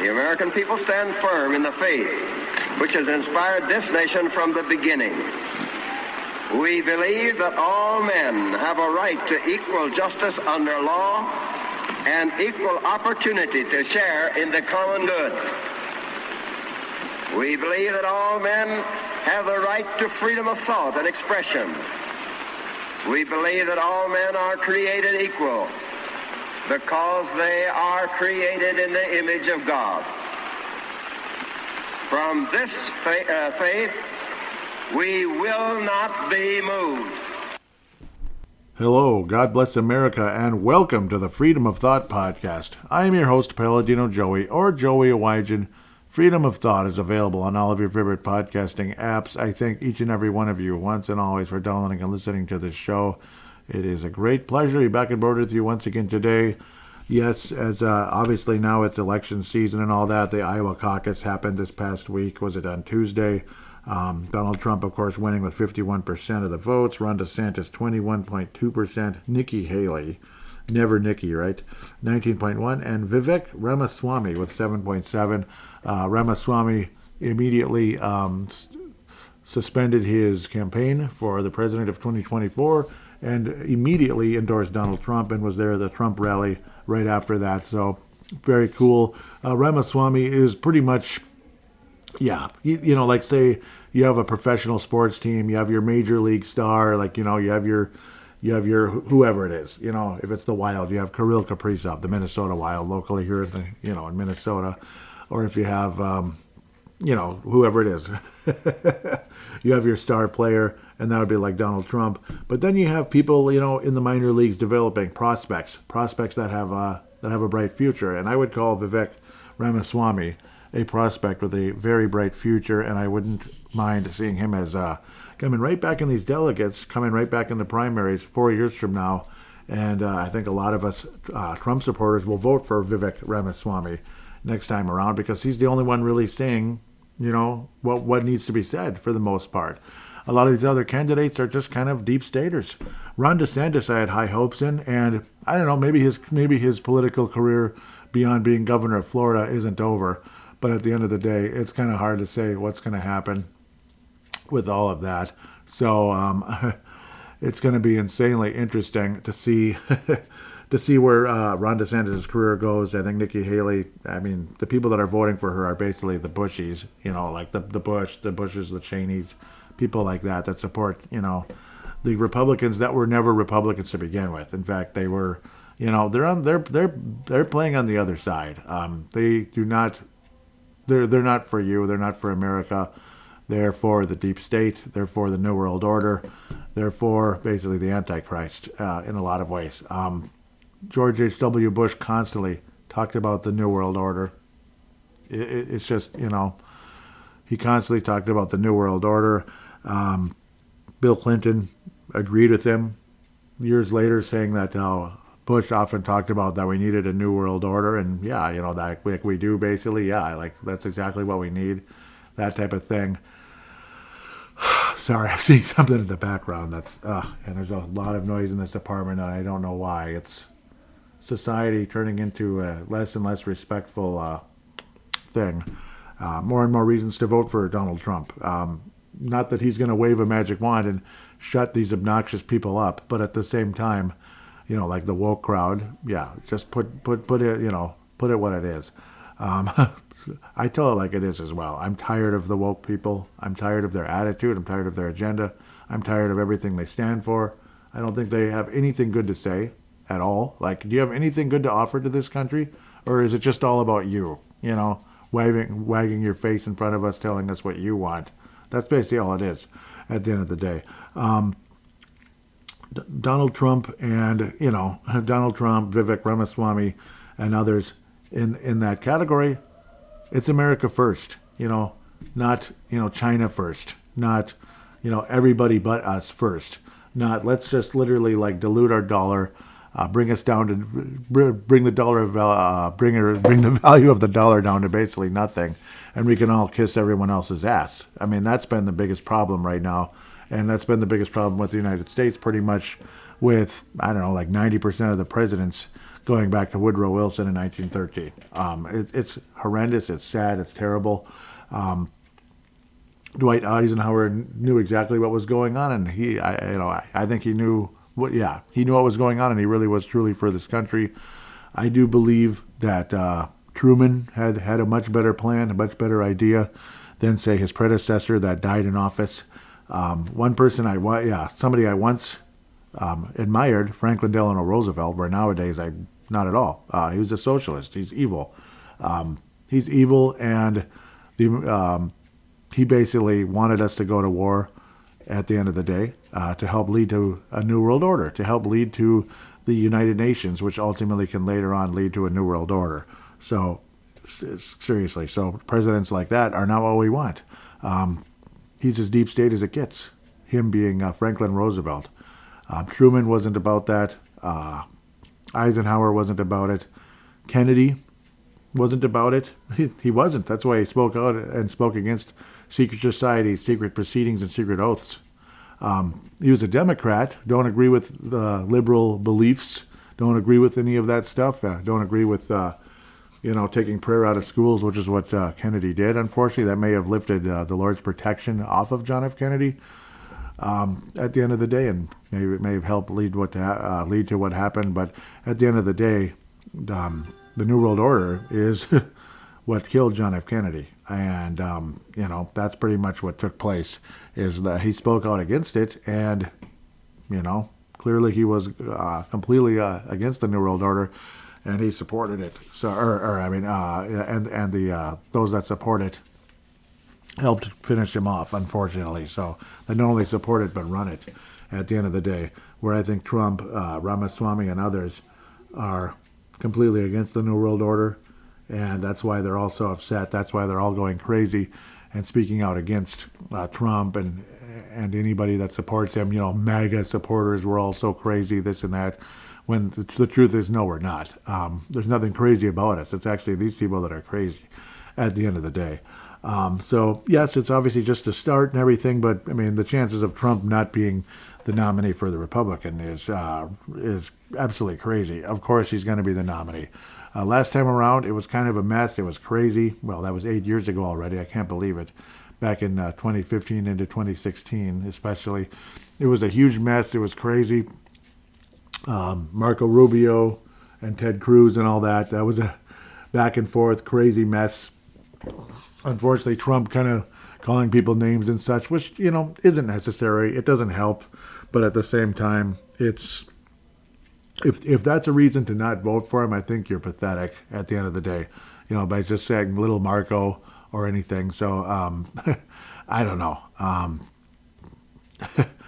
the American people stand firm in the faith which has inspired this nation from the beginning. We believe that all men have a right to equal justice under law and equal opportunity to share in the common good. We believe that all men have the right to freedom of thought and expression. We believe that all men are created equal because they are created in the image of God. From this faith, we will not be moved. Hello, God bless America, and welcome to the Freedom of Thought podcast. I am your host, Paladino Joey, or Joey Awajan. Freedom of Thought is available on all of your favorite podcasting apps. I thank each and every one of you once and always for downloading and listening to this show. It is a great pleasure to be back on board with you once again today. Yes, as obviously now it's election season and all that. The Iowa caucus happened this past week. Was it on Tuesday? Donald Trump, of course, winning with 51% of the votes. Ron DeSantis, 21.2%. Nikki Haley, never Nikki, right? 19.1%. And Vivek Ramaswamy with 7.7%. Ramaswamy immediately suspended his campaign for the president of 2024 and immediately endorsed Donald Trump and was there at the Trump rally right after that. So very cool. Ramaswamy is pretty much, you know, like say you have a professional sports team, you have your major league star, like, you know, you have your whoever it is, you know, if it's the Wild, you have Kirill Kaprizov, the Minnesota Wild, locally here in the, you know, in Minnesota, or if you have, you know, whoever it is, you have your star player, and that would be like Donald Trump. But then you have people, you know, in the minor leagues developing prospects that have a bright future, and I would call Vivek Ramaswamy a prospect with a very bright future, and I wouldn't mind seeing him as coming right back in these delegates, coming right back in the primaries 4 years from now. And I think a lot of us Trump supporters will vote for Vivek Ramaswamy next time around because he's the only one really saying, you know, what needs to be said for the most part. A lot of these other candidates are just kind of deep staters. Ron DeSantis I had high hopes in, and I don't know, maybe his political career beyond being governor of Florida isn't over. But at the end of the day, it's kind of hard to say what's going to happen with all of that. So it's going to be insanely interesting to see where Ron DeSantis' career goes. I think Nikki Haley, I mean, the people that are voting for her are basically the Bushies, you know, like the Bushes, the Cheneys, people like that support, you know, the Republicans that were never Republicans to begin with. In fact, they were, you know, they're playing on the other side. They do not. They're not for you. They're not for America. They're for the deep state. They're for the New World Order. They're for basically the antichrist in a lot of ways. George H.W. Bush constantly talked about the New World Order. It's just, you know, he constantly talked about the New World Order. Bill Clinton agreed with him years later, saying that Bush often talked about that we needed a new world order, and yeah, you know, that we do basically, yeah, like that's exactly what we need, that type of thing. Sorry, I'm seeing something in the background that's, and there's a lot of noise in this apartment, and I don't know why. It's society turning into a less and less respectful thing. More and more reasons to vote for Donald Trump. Not that he's going to wave a magic wand and shut these obnoxious people up, but at the same time, you know, like the woke crowd, yeah, just put it, you know, put it what it is. I tell it like it is as well. I'm tired of the woke people. I'm tired of their attitude. I'm tired of their agenda. I'm tired of everything they stand for. I don't think they have anything good to say at all. Like, do you have anything good to offer to this country? Or is it just all about you, you know, wagging your face in front of us, telling us what you want? That's basically all it is at the end of the day. Donald Trump and, you know, Donald Trump, Vivek Ramaswamy, and others in that category, it's America first, you know, not, you know, China first, not, you know, everybody but us first, not let's just literally like dilute our dollar, bring us down to bring the dollar bring the value of the dollar down to basically nothing, and we can all kiss everyone else's ass. I mean, that's been the biggest problem right now. And that's been the biggest problem with the United States, pretty much with, I don't know, like 90% of the presidents going back to Woodrow Wilson in 1913. It's horrendous. It's sad. It's terrible. Dwight Eisenhower knew exactly what was going on, and I think he knew he knew what was going on, and he really was truly for this country. I do believe that Truman had a much better plan, a much better idea than, say, his predecessor that died in office. One person somebody I once admired, Franklin Delano Roosevelt, where nowadays not at all. He was a socialist. He's evil. He's evil, and he basically wanted us to go to war at the end of the day to help lead to a new world order, to help lead to the United Nations, which ultimately can later on lead to a new world order. So, seriously, presidents like that are not what we want. He's as deep state as it gets, him being Franklin Roosevelt. Truman wasn't about that. Eisenhower wasn't about it. Kennedy wasn't about it. He wasn't. That's why he spoke out and spoke against secret societies, secret proceedings, and secret oaths. He was a Democrat. Don't agree with the liberal beliefs. Don't agree with any of that stuff. Don't agree with taking prayer out of schools, which is what Kennedy did. Unfortunately, that may have lifted the Lord's protection off of John F. Kennedy at the end of the day, and maybe it may have helped lead to what happened. But at the end of the day, the New World Order is what killed John F. Kennedy. And, that's pretty much what took place, is that he spoke out against it, and, clearly he was completely against the New World Order, and he supported it. So, those that support it helped finish him off, unfortunately. So they not only support it, but run it at the end of the day, where I think Trump, Ramaswamy, and others are completely against the New World Order, and that's why they're all so upset. That's why they're all going crazy and speaking out against Trump and anybody that supports him. MAGA supporters were all so crazy, this and that, when the truth is, no, we're not. There's nothing crazy about us. It's actually these people that are crazy at the end of the day. So, yes, it's obviously just a start and everything, but, the chances of Trump not being the nominee for the Republican is absolutely crazy. Of course he's going to be the nominee. Last time around, it was kind of a mess. It was crazy. Well, that was 8 years ago already. I can't believe it. Back in 2015 into 2016, especially. It was a huge mess. It was crazy. Marco Rubio and Ted Cruz and all that. That was a back and forth crazy mess. Unfortunately, Trump kind of calling people names and such, which, isn't necessary. It doesn't help. But at the same time, it's... If that's a reason to not vote for him, I think you're pathetic at the end of the day, by just saying little Marco or anything. So, I don't know. How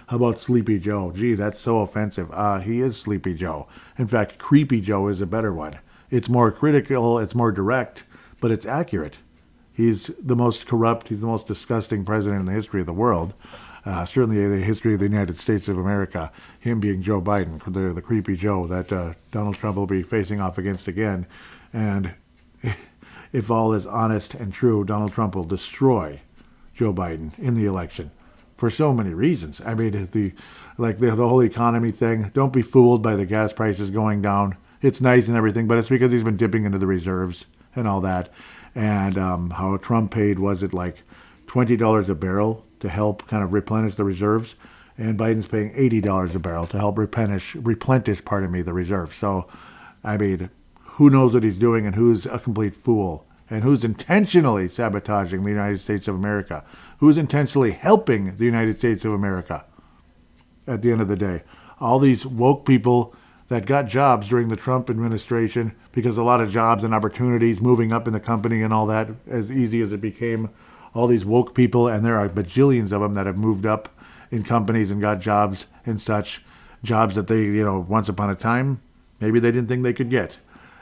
about Sleepy Joe? Gee, that's so offensive. He is Sleepy Joe. In fact, Creepy Joe is a better one. It's more critical, it's more direct, but it's accurate. He's the most corrupt, he's the most disgusting president in the history of the world. Certainly the history of the United States of America, him being Joe Biden, the creepy Joe that Donald Trump will be facing off against again. And if all is honest and true, Donald Trump will destroy Joe Biden in the election for so many reasons. The whole economy thing, don't be fooled by the gas prices going down. It's nice and everything, but it's because he's been dipping into the reserves and all that. And how Trump paid, was it like $20 a barrel to help kind of replenish the reserves, and Biden's paying $80 a barrel to help replenish the reserves. So, who knows what he's doing, and who's a complete fool, and who's intentionally sabotaging the United States of America, who's intentionally helping the United States of America at the end of the day. All these woke people that got jobs during the Trump administration, because a lot of jobs and opportunities moving up in the company and all that, as easy as it became, all these woke people, and there are bajillions of them that have moved up in companies and got jobs and such, jobs that they, once upon a time, maybe they didn't think they could get.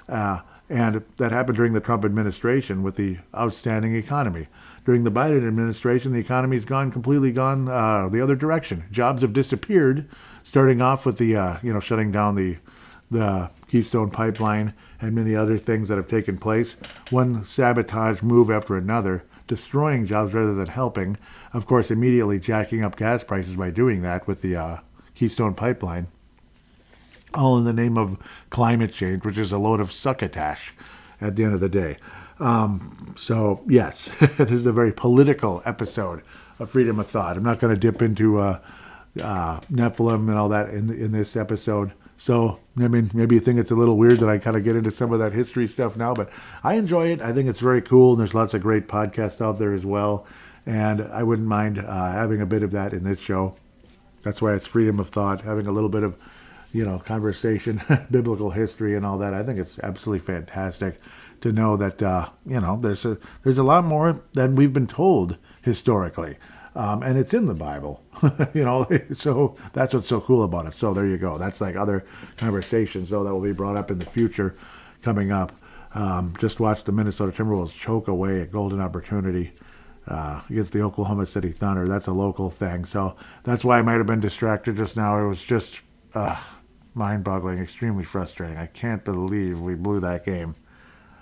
And that happened during the Trump administration with the outstanding economy. During the Biden administration, the economy's completely gone the other direction. Jobs have disappeared, starting off with the, shutting down the Keystone Pipeline and many other things that have taken place. One sabotage move after another, destroying jobs rather than helping. Of course, immediately jacking up gas prices by doing that with the Keystone Pipeline. all in the name of climate change, which is a load of succotash at the end of the day. So, yes, this is a very political episode of Freedom of Thought. I'm not going to dip into Nephilim and all that in this episode. So, I mean, maybe you think it's a little weird that I kind of get into some of that history stuff now, but I enjoy it. I think it's very cool, and there's lots of great podcasts out there as well. And I wouldn't mind having a bit of that in this show. That's why it's Freedom of Thought, having a little bit of, conversation, biblical history and all that. I think it's absolutely fantastic to know that, there's a lot more than we've been told historically. And it's in the Bible, so that's what's so cool about it. So there you go. That's like other conversations, though, that will be brought up in the future coming up. Just watch the Minnesota Timberwolves choke away a golden opportunity against the Oklahoma City Thunder. That's a local thing. So that's why I might have been distracted just now. It was just mind-boggling, extremely frustrating. I can't believe we blew that game.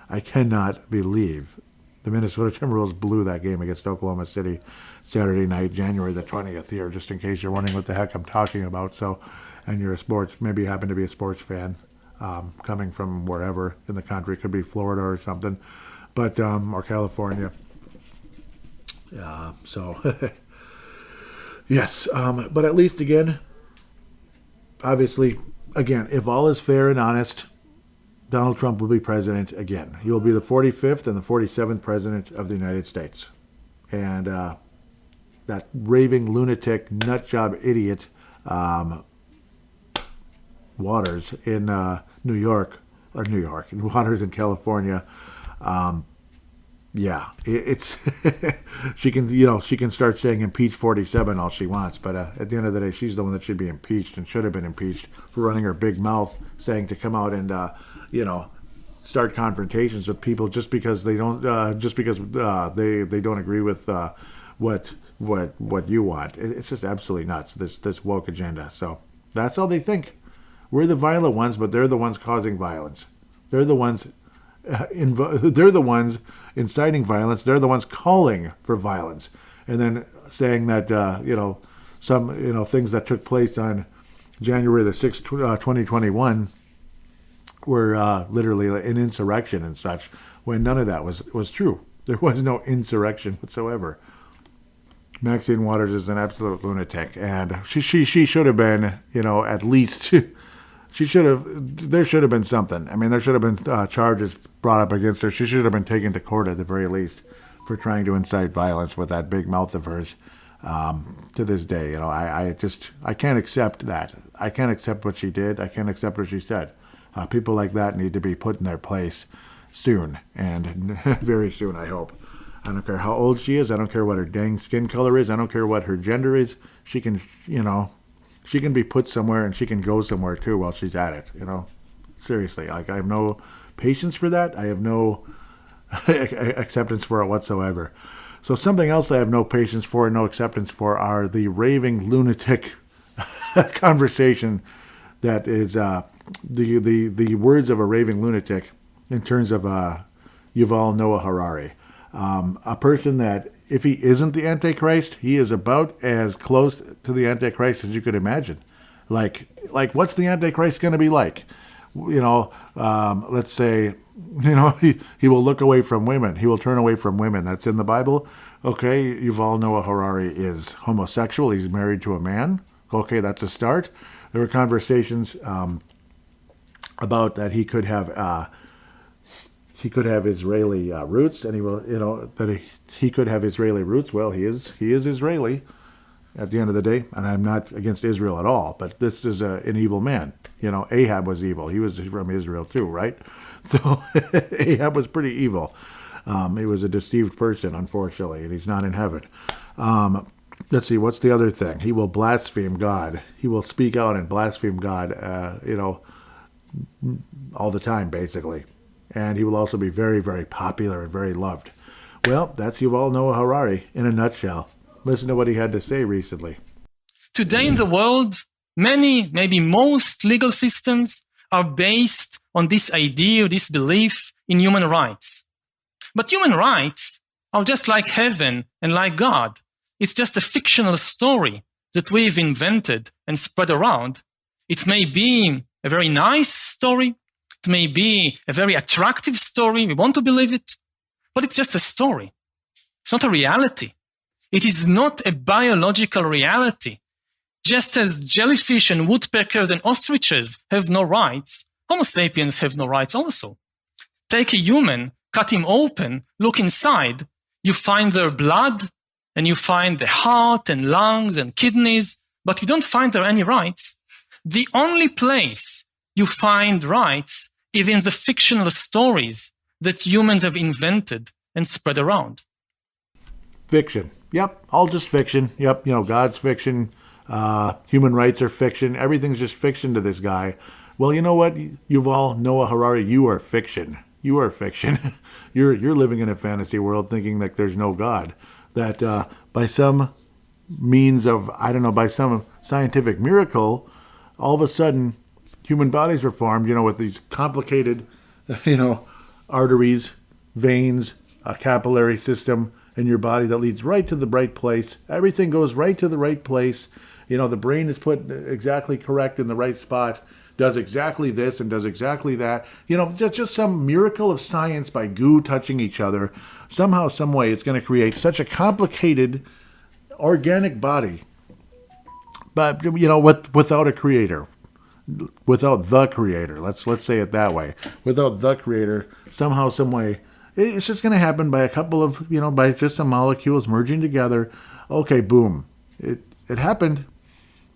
I cannot believe the Minnesota Timberwolves blew that game against Oklahoma City Saturday night, January the 20th here, just in case you're wondering what the heck I'm talking about. So, and you're maybe you happen to be a sports fan coming from wherever in the country. It could be Florida or something, but or California. Yes, but at least again, obviously, again, if all is fair and honest, Donald Trump will be president again. He will be the 45th and the 47th president of the United States. And that raving lunatic, nutjob idiot Waters in Waters in California, it's she can start saying impeach 47 all she wants, but at the end of the day, she's the one that should be impeached and should have been impeached for running her big mouth, saying to come out and start confrontations with people just because they don't they don't agree with what you want. It's just absolutely nuts, this woke agenda. So that's all they think. We're the violent ones, but they're the ones causing violence. They're the ones they're the ones inciting violence. They're the ones calling for violence, and then saying that some things that took place on January the 6th, 2021 were literally an insurrection and such, when none of that was true. There was no insurrection whatsoever. Maxine Waters is an absolute lunatic, and she should have been, at least there should have been something. I mean, there should have been charges brought up against her. She should have been taken to court at the very least for trying to incite violence with that big mouth of hers. To this day, I can't accept that. I can't accept what she did. I can't accept what she said. People like that need to be put in their place soon, and very soon, I hope. I don't care how old she is. I don't care what her dang skin color is. I don't care what her gender is. She can, she can be put somewhere, and she can go somewhere too while she's at it. Seriously, like, I have no patience for that. I have no acceptance for it whatsoever. So something else I have no patience for and no acceptance for are the raving lunatic conversation that is the words of a raving lunatic in terms of Yuval Noah Harari. A person that, if he isn't the Antichrist, he is about as close to the Antichrist as you could imagine. Like what's the Antichrist going to be like? Let's say, he will look away from women. He will turn away from women. That's in the Bible. Okay, Yuval Noah Harari is homosexual. He's married to a man. Okay, that's a start. There were conversations about that he could have Israeli roots, and he will, that he could have Israeli roots. Well, he is Israeli at the end of the day, and I'm not against Israel at all, but this is an evil man. Ahab was evil. He was from Israel too, right? So Ahab was pretty evil. He was a deceived person, unfortunately, and he's not in heaven. Let's see, what's the other thing? He will blaspheme God. He will speak out and blaspheme God, all the time, basically. And he will also be very, very popular and very loved. Well, that's Yuval Noah Harari in a nutshell. Listen to what he had to say recently. Today in the world, many, maybe most legal systems are based on this idea, this belief in human rights. But human rights are just like heaven and like God. It's just a fictional story that we've invented and spread around. It may be a very nice story. It may be a very attractive story. We want to believe it, but it's just a story. It's not a reality. It is not a biological reality. Just as jellyfish and woodpeckers and ostriches have no rights, Homo sapiens have no rights also. Take a human, cut him open, look inside, you find their blood, and you find the heart and lungs and kidneys, but you don't find there any rights. The only place you find rights is in the fictional stories that humans have invented and spread around. Fiction. Yep, all just fiction. Yep, God's fiction. Human rights are fiction. Everything's just fiction to this guy. Well, you know what, Yuval Noah Harari, you are fiction. You are fiction. You're living in a fantasy world thinking that there's no God. That by some means of, by some scientific miracle, all of a sudden human bodies are formed, with these complicated, arteries, veins, a capillary system in your body that leads right to the right place. Everything goes right to the right place. The brain is put exactly correct in the right spot, does exactly this and does exactly that. Just some miracle of science by goo touching each other. Somehow, some way, it's going to create such a complicated organic body, but without a creator, without the creator. Let's say it that way. Without the creator, somehow, some way, it's just going to happen by a couple of by just some molecules merging together. Okay, boom, it happened.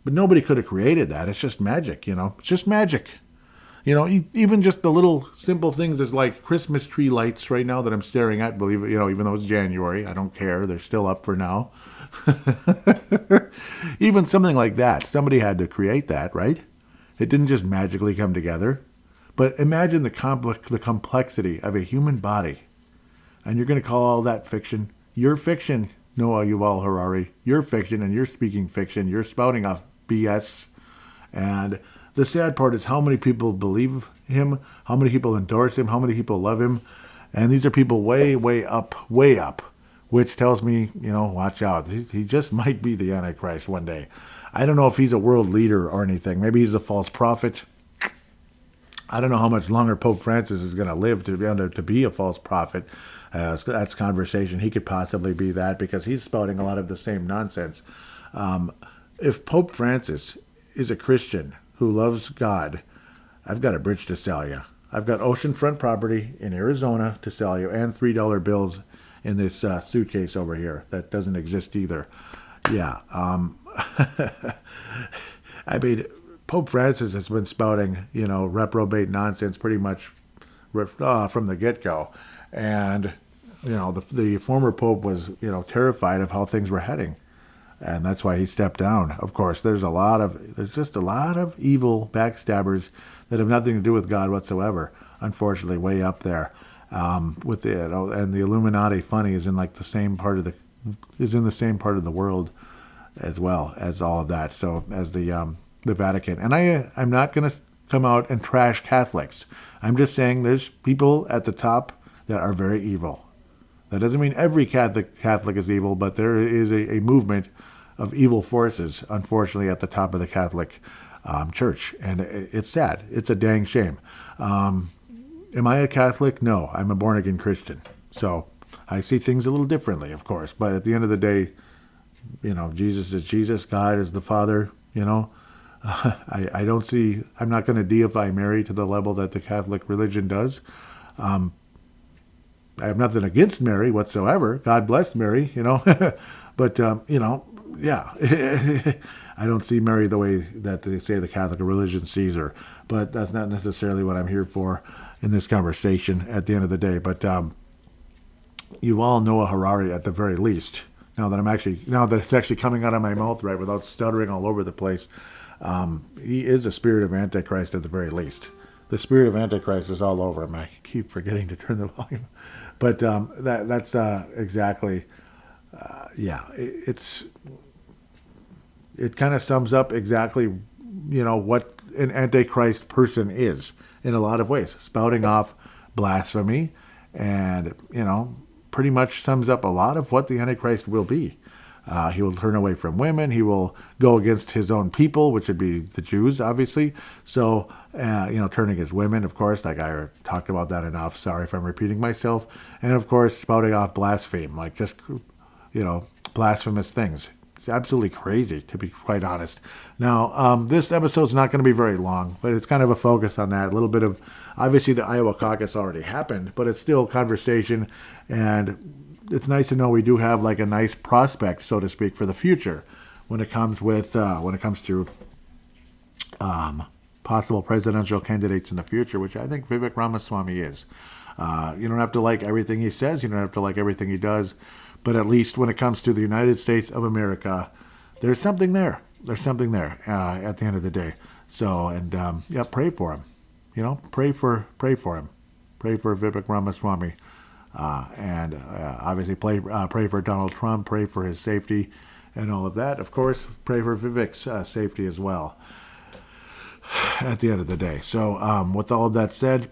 But nobody could have created that. It's just magic, It's just magic. Even just the little simple things as like Christmas tree lights right now that I'm staring at, believe it, even though it's January, I don't care. They're still up for now. Even something like that. Somebody had to create that, right? It didn't just magically come together. But imagine the complexity of a human body. And you're going to call all that fiction. You're fiction, Noah Yuval Harari. You're fiction, and you're speaking fiction. You're spouting off BS. And the sad part is how many people believe him, how many people endorse him, how many people love him. And these are people way, way up, which tells me, watch out. He just might be the Antichrist one day. I don't know if he's a world leader or anything. Maybe he's a false prophet. I don't know how much longer Pope Francis is going to live to be a false prophet. That's conversation. He could possibly be that because he's spouting a lot of the same nonsense. If Pope Francis is a Christian who loves God, I've got a bridge to sell you. I've got oceanfront property in Arizona to sell you and $3 bills in this suitcase over here that doesn't exist either. Yeah. I mean, Pope Francis has been spouting, reprobate nonsense pretty much from the get-go. And, the former Pope was, terrified of how things were heading. And that's why he stepped down. Of course, there's just a lot of evil backstabbers that have nothing to do with God whatsoever. Unfortunately, way up there, with and the Illuminati funny is in like the same part of the world as well as all of that. So as the Vatican, and I'm not going to come out and trash Catholics. I'm just saying there's people at the top that are very evil. That doesn't mean every Catholic is evil, but there is a movement of evil forces, unfortunately, at the top of the Catholic Church. And it's sad. It's a dang shame. Am I a Catholic? No, I'm a born-again Christian. So I see things a little differently, of course. But at the end of the day, Jesus is Jesus. God is the Father, I don't see, I'm not going to deify Mary to the level that the Catholic religion does. I have nothing against Mary whatsoever. God bless Mary, but, yeah, I don't see Mary the way that they say the Catholic religion sees her, but that's not necessarily what I'm here for in this conversation at the end of the day. But Yuval Noah Harari, at the very least, now that it's actually coming out of my mouth right without stuttering all over the place, he is a spirit of Antichrist at the very least. The spirit of Antichrist is all over him. I keep forgetting to turn the volume. But that's exactly, it kind of sums up exactly, what an Antichrist person is in a lot of ways. Spouting off blasphemy and, pretty much sums up a lot of what the Antichrist will be. He will turn away from women. He will go against his own people, which would be the Jews, obviously. So, turn against women, of course. Like I talked about that enough. Sorry if I'm repeating myself. And, of course, spouting off blaspheme, like just, blasphemous things. It's absolutely crazy, to be quite honest. Now, this episode's not going to be very long, but it's kind of a focus on that. A little bit of, obviously, the Iowa caucus already happened, but it's still conversation, and it's nice to know we do have like a nice prospect, so to speak, for the future when it comes to possible presidential candidates in the future, which I think Vivek Ramaswamy is. You don't have to like everything he says. You don't have to like everything he does. But at least when it comes to the United States of America, there's something there. There's something there at the end of the day. So, and pray for him. Pray for him. Pray for Vivek Ramaswamy. And obviously pray for Donald Trump. Pray for his safety and all of that. Of course, pray for Vivek's safety as well at the end of the day. So with all of that said,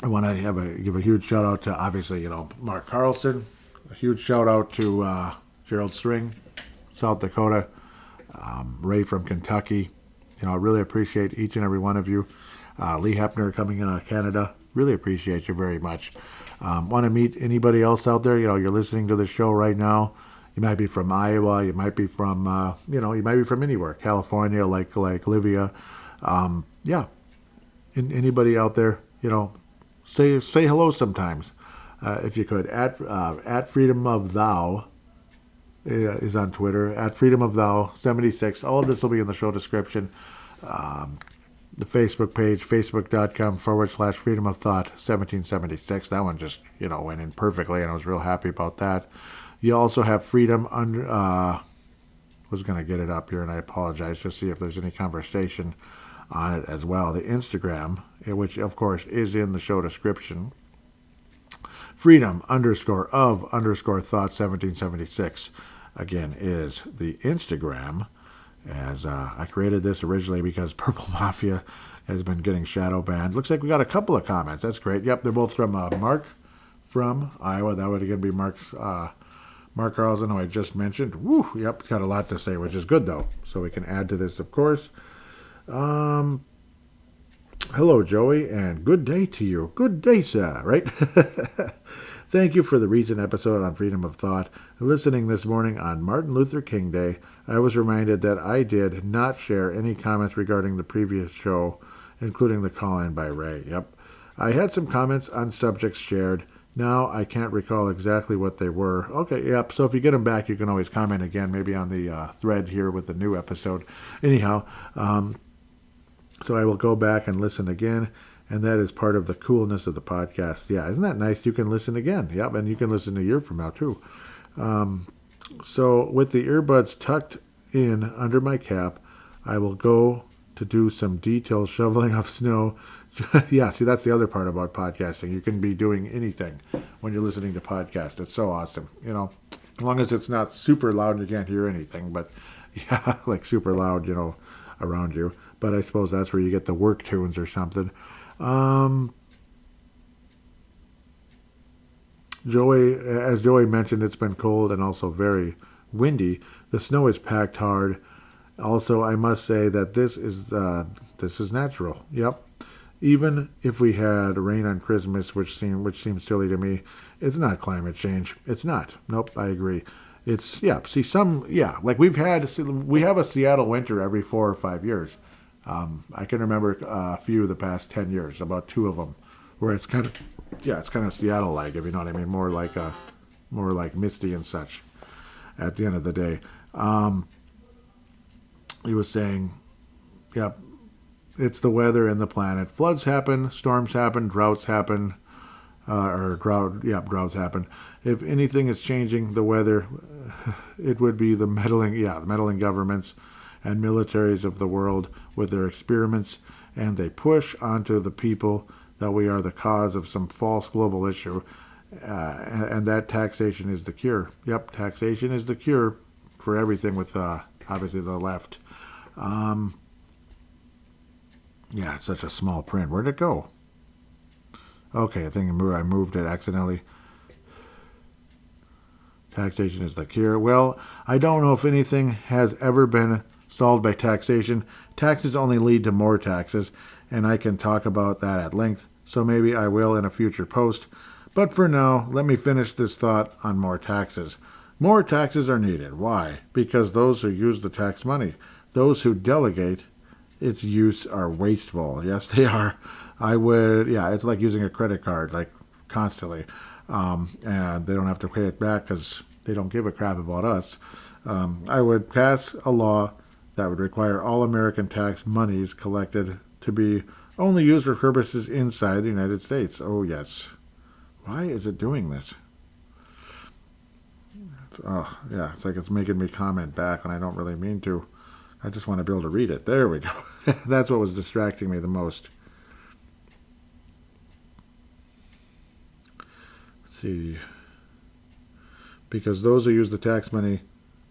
I want to give a huge shout out to, obviously, Mark Carlson. A huge shout out to Gerald String, South Dakota, Ray from Kentucky. I really appreciate each and every one of you. Lee Hepner coming in out of Canada. Really appreciate you very much. Want to meet anybody else out there? You're listening to the show right now. You might be from Iowa. You might be from, you might be from anywhere. California, like Livia. Anybody out there, say hello sometimes. If you could, at Freedom of Thou is on Twitter, at Freedom of Thou 76. All of this will be in the show description. The Facebook page, facebook.com/Freedom of Thought 1776. That one just, went in perfectly, and I was real happy about that. You also have Freedom under, was going to get it up here, and I apologize, just see if there's any conversation on it as well. The Instagram, which of course is in the show description. Freedom_of_thought 1776 again is the Instagram, as I created this originally because Purple Mafia has been getting shadow banned. Looks like we got a couple of comments. That's great. Yep, they're both from Mark from Iowa. That would again be Mark Carlson, who I just mentioned. Woo, yep, got a lot to say, which is good though. So we can add to this, of course. Hello, Joey, and good day to you. Good day, sir, right? Thank you for the recent episode on Freedom of Thought. Listening this morning on Martin Luther King Day, I was reminded that I did not share any comments regarding the previous show, including the call-in by Ray. Yep. I had some comments on subjects shared. Now I can't recall exactly what they were. Okay, yep. So if you get them back, you can always comment again, maybe on the thread here with the new episode. Anyhow, so I will go back and listen again, and that is part of the coolness of the podcast. Yeah, isn't that nice? You can listen again. Yep, and you can listen a year from now, too. So with the earbuds tucked in under my cap, I will go to do some detailed shoveling of snow. Yeah, see, that's the other part about podcasting. You can be doing anything when you're listening to podcasts. It's so awesome. As long as it's not super loud and you can't hear anything, but yeah, like super loud, around you. But I suppose that's where you get the work tunes or something. As Joey mentioned, it's been cold and also very windy. The snow is packed hard. Also, I must say that this is natural. Yep. Even if we had rain on Christmas, which seems silly to me, it's not climate change. It's not. Nope, I agree. It's, like we have a Seattle winter every 4 or 5 years. I can remember a few of the past 10 years, about 2 of them, where it's kind of Seattle-like, if you know what I mean, more like misty and such at the end of the day. He was saying, it's the weather and the planet. Floods happen, storms happen, droughts happen, droughts happen. If anything is changing the weather, it would be the meddling governments and militaries of the world with their experiments, and they push onto the people that we are the cause of some false global issue, and that taxation is the cure. Yep, taxation is the cure for everything with obviously the left. It's such a small print. Where'd it go? Okay, I think I moved it accidentally. Taxation is the cure. Well, I don't know if anything has ever been solved by taxation. Taxes only lead to more taxes, and I can talk about that at length, so maybe I will in a future post. But for now, let me finish this thought on more taxes. More taxes are needed. Why? Because those who use the tax money, those who delegate its use are wasteful. Yes, they are. It's like using a credit card, like constantly. And they don't have to pay it back because they don't give a crap about us. I would pass a law that would require all American tax monies collected to be only used for purposes inside the United States. Oh, yes. Why is it doing this? It's like it's making me comment back when I don't really mean to. I just want to be able to read it. There we go. That's what was distracting me the most. Let's see. Because those who use the tax money,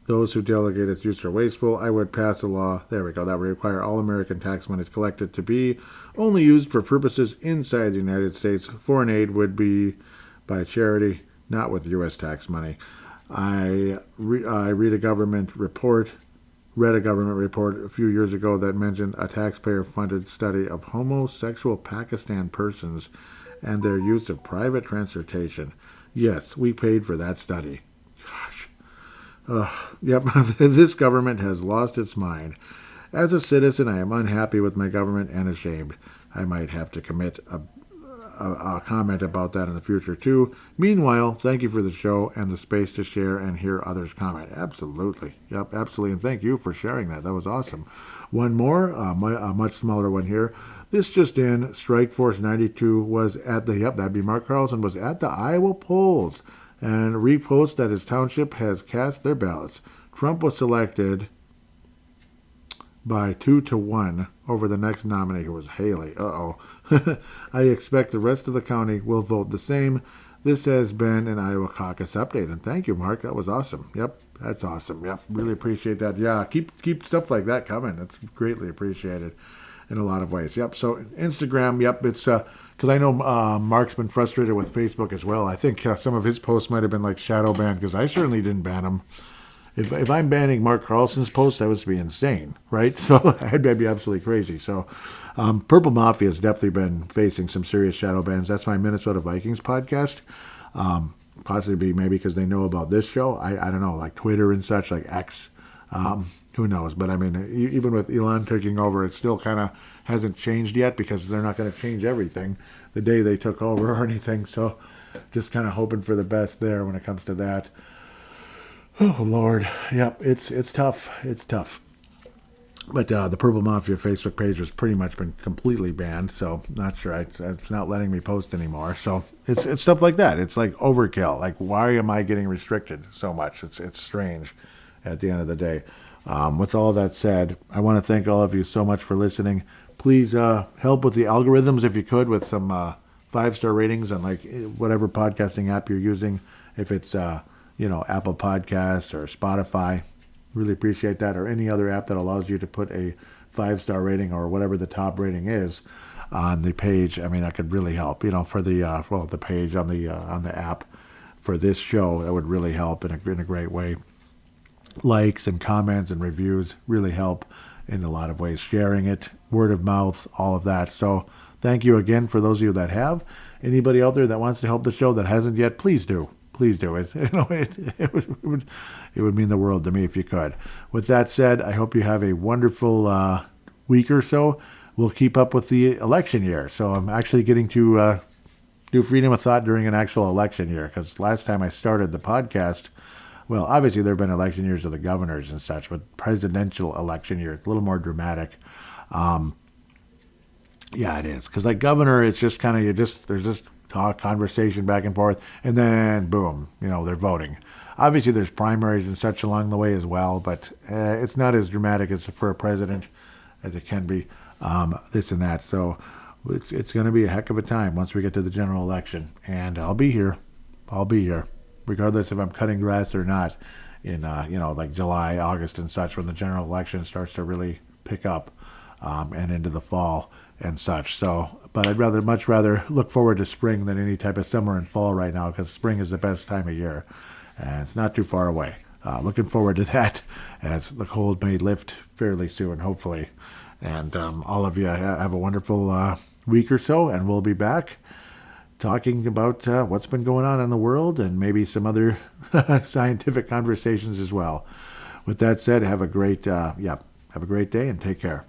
those who delegate its use are wasteful, I would pass a law, there we go, that would require all American tax monies collected to be only used for purposes inside the United States. Foreign aid would be by charity, not with U.S. tax money. I read a government report a few years ago that mentioned a taxpayer-funded study of homosexual Pakistan persons and their use of private transportation. Yes, we paid for that study. Gosh. Yep, this government has lost its mind. As a citizen, I am unhappy with my government and ashamed. I might have to commit a comment about that in the future, too. Meanwhile, thank you for the show and the space to share and hear others comment. Absolutely. Yep, absolutely. And thank you for sharing that. That was awesome. One more, a much smaller one here. This just in, Strike Force 92 was at that'd be Mark Carlson, was at the Iowa polls and reposts that his township has cast their ballots. Trump was selected by 2-1 over the next nominee, who was Haley. I expect the rest of the county will vote the same. This has been an Iowa caucus update, and thank you, Mark. That was awesome. Yep, that's awesome. Yep, really appreciate that. Yeah, keep stuff like that coming. That's greatly appreciated in a lot of ways. Yep, so Instagram, yep, it's because I know Mark's been frustrated with Facebook as well. I think some of his posts might have been like shadow banned, because I certainly didn't ban them. If I'm banning Mark Carlson's post, that would be insane, right? So I'd be absolutely crazy. So Purple Mafia has definitely been facing some serious shadow bans. That's my Minnesota Vikings podcast. Possibly maybe because they know about this show. I don't know, like Twitter and such, like X. Who knows? But I mean, even with Elon taking over, it still kind of hasn't changed yet, because they're not going to change everything the day they took over or anything. So just kind of hoping for the best there when it comes to that. Oh, Lord. Yep, it's tough. It's tough. But the Purple Mafia Facebook page has pretty much been completely banned, so not sure. It's not letting me post anymore. So it's stuff like that. It's like overkill. Like, why am I getting restricted so much? It's strange at the end of the day. With all that said, I want to thank all of you so much for listening. Please help with the algorithms if you could, with some 5-star ratings on like whatever podcasting app you're using. If it's Apple Podcasts or Spotify, really appreciate that, or any other app that allows you to put a 5-star rating or whatever the top rating is on the page. I mean, that could really help. For the page on the app for this show, that would really help in a great way. Likes and comments and reviews really help in a lot of ways. Sharing it, word of mouth, all of that. So thank you again for those of you that have. Anybody out there that wants to help the show that hasn't yet, please do. Please do it. It would mean the world to me if you could. With that said, I hope you have a wonderful week or so. We'll keep up with the election year. So I'm actually getting to do freedom of thought during an actual election year, because last time I started the podcast, well, obviously there have been election years of the governors and such, but presidential election year, it's a little more dramatic. Yeah, it is. Because like governor, it's just kind of, there's just talk, conversation back and forth, and then boom, they're voting. Obviously there's primaries and such along the way as well, but it's not as dramatic as for a president as it can be, this and that. So it's going to be a heck of a time once we get to the general election, and I'll be here, regardless if I'm cutting grass or not in like July, August and such, when the general election starts to really pick up, and into the fall and such. So, but I'd much rather look forward to spring than any type of summer and fall right now, because spring is the best time of year. It's not too far away. Looking forward to that as the cold may lift fairly soon, hopefully. And all of you have a wonderful week or so, and we'll be back talking about what's been going on in the world and maybe some other scientific conversations as well. With that said, have a great have a great day and take care.